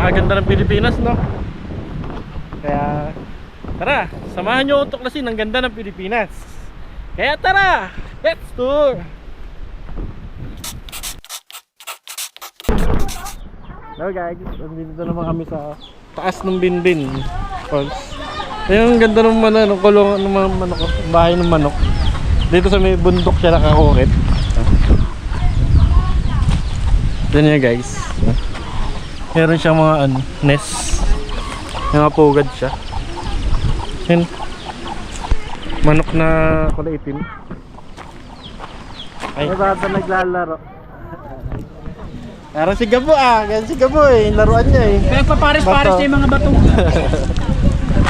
napakaganda ng Pilipinas, no? Kaya tara, samahan nyo ako tuklasin ang ganda ng Pilipinas. Kaya tara, let's tour! Hello guys, nandito naman kami sa taas ng Binbin Falls. Ayun, ang ganda ng manok, ng kulungan ng mga manok, bahay ng manok. Dito sa may bundok siya nakakukit. Yan niya guys. Meron siyang mga nest. Mga pugad siya. Yan. Manok na kulay itim. Ay, bata naglalaro. Parang si Gabo ganyan si Gabo laruan niya Kaya papares-pares na yung mga bato.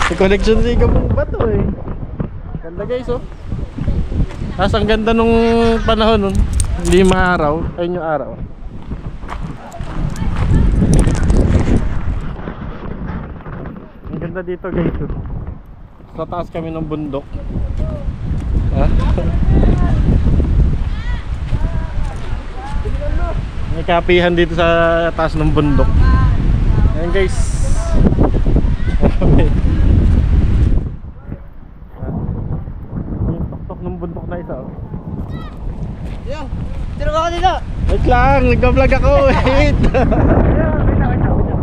May collection si Gabo ng bato Ganda guys Tapos ang ganda nung panahon nun. Hindi maaraw. Ayun yung araw. Ang ganda dito guys Sa taas kami ng bundok. May kapihan dito sa taas ng bundok. Ayan guys. Yung tuktok ng bundok na isa Yo, tira ka dito. Wait lang, nagbablog ako. Wait.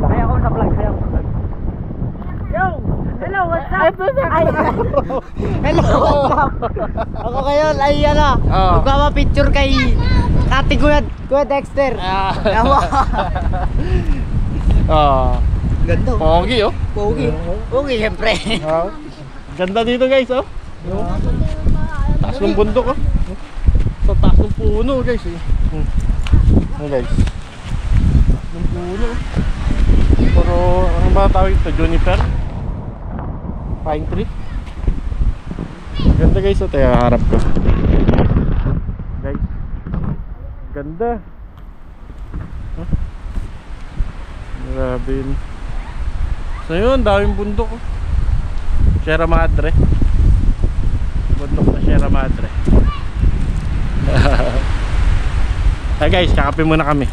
Kaya ako sa vlog, Yo, hello, what's up? Hello, what's up? Ako ngayon ay magpapapicture kay Ate Kuya Dexter. Ganda. Pogi Pogi syempre. Ganda dito guys taas ng bundok sa taas ng puno guys guys ng puno pero ano ba tawag ito? Juniper? Pine tree? Ganda guys tayo harap ko guys ganda grabe yun so yun daming bundok Sierra Madre bundok na Sierra Madre. Hey guys, kakape muna kami.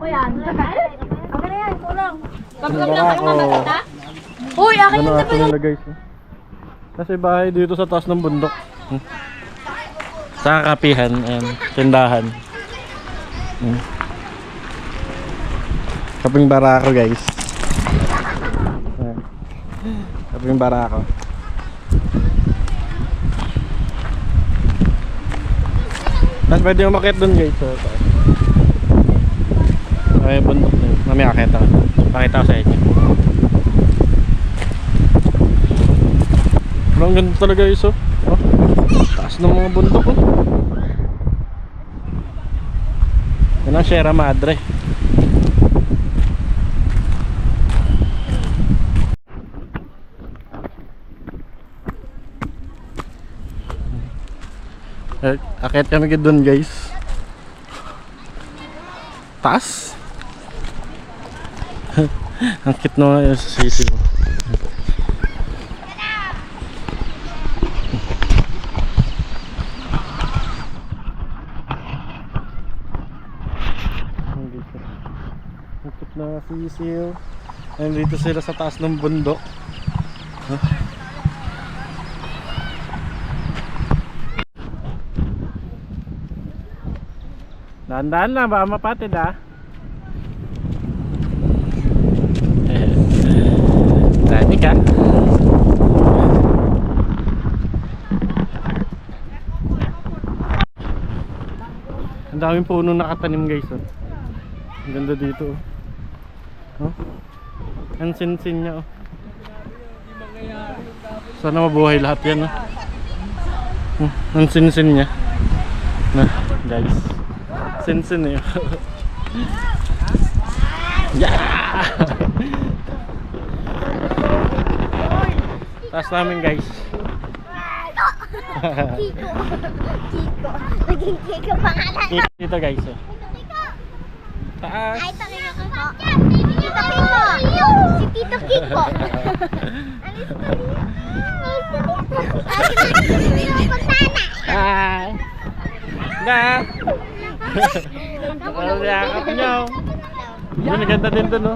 Yan. Okay na yan, tulong. Pagkakap lang kayo Makita? Uy, akin yung Ito nila guys kasi bahay dito sa taas ng bundok sa kapihan, ayan, tindahan kaping barako guys ayan. Kaping barako tapos pwede yung makit dun guys ay bundok na yun mamaya akita ko pakita ko sa inyo pero ang ganda talaga guys taas ng mga bundok yan ang Sierra Madre akit kami doon guys taas ang cute naman yung sisiw ang cute na sisiw nandito sila sa taas ng bundok dahan-dahan na, baka mapatid dati ka ang daming puno nakatanim guys ang ganda dito ang sinsin niya sana mabuhay lahat yan ang sinsin niya guys sinsin yeah taas namin guys Kiko. Naging Kiko pangalan. dito guys taas Ay, Tito Kiko. Tito Kiko. Si Tito Kiko. Hi na ano yakap nyo Yun, ganda din dun, no?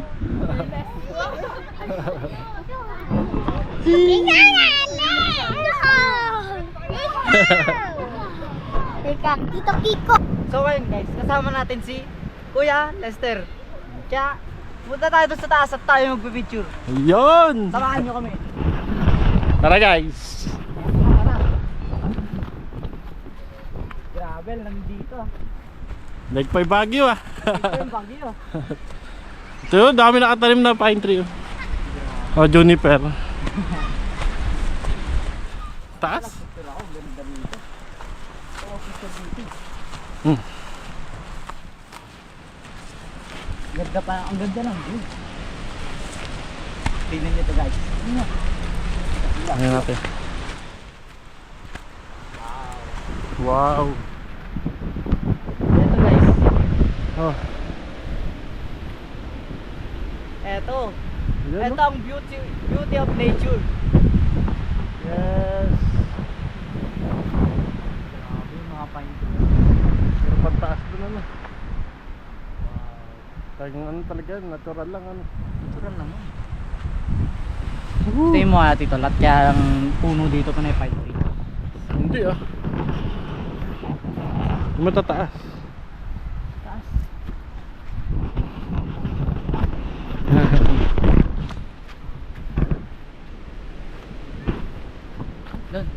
Teka, Tito Kiko. So ngayon guys, kasama natin si Kuya Lester. Kaya punta tayo doon sa taas at tayo magpipicture. Yun! Samahan nyo kami. Tara guys! Grabe, nandito. Nagpay Baguio ah. Ito yung bagyo. Ito yun, dami nakatanim na pine tree. Oh, juniper. Taas? Hmm. Ganda pa, ang ganda ng view. Tingnan nyo ito guys. Ayan natin. Wow. Ito guys. Oh. Ito. Ayan, Ito no? ang beauty of nature. Yes. Grabe yung mga pine trees. Pero pantaas doon ano. Talagang ano talaga, natural lang ano. Natural naman. Stay mo ati to, lahat kaya ang puno dito pa na pine tree. Hindi ah. Matataas. Taas. Doon,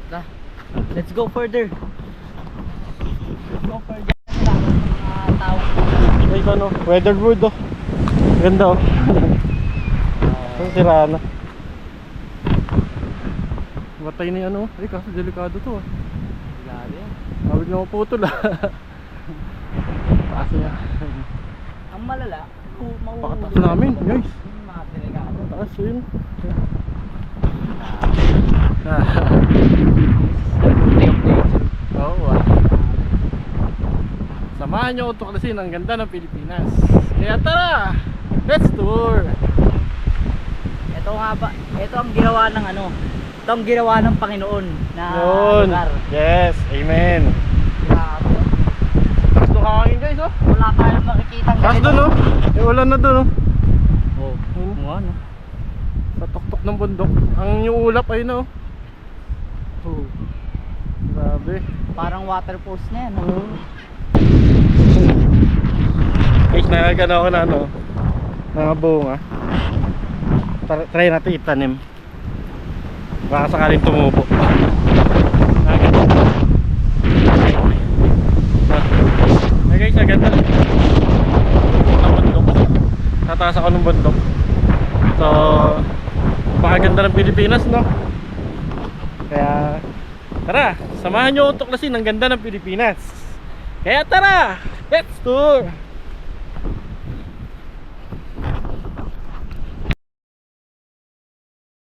let's go further. Let's go further. Mga tao. Guys ano, weatherboard oh. Ganda oh. Ang sira na. Matay na yan oh. Ay kaso delikado to ah. Grabe. Mawag na maputol ah. Taas niya. Ang malala, Pakataas namin guys. Yung mga delikado. Taas yun. Beauty of nature. Oo ah. Samahan nyo ako tuklasin ang ganda ng Pilipinas. Kaya tara! Let's tour! Ito nga ba, ito ang ginawa ng ano, ito ang ginawa ng Panginoon na Yun! lugar. Yes! Amen! Grabe. Taas ng hangin guys oh! Wala tayong makikita ng Taas doon oh! Eh wala na doon oh! Oh, ano? Sa tuktok ng bundok. Ang yung ulap ay na oh! Oh. Grabe! Parang water pose na yan. Oh. Guys, nakagana ako na ano mga bunga. Try natin itanim. Baka sakaling tumubo. Hey guys, aganda. Sa bundok. Tataas ako ng bundok. So, pakaganda ng Pilipinas, no? Kaya, tara, samahan nyo ako tuklasin ang ganda ng Pilipinas. Kaya tara, let's tour!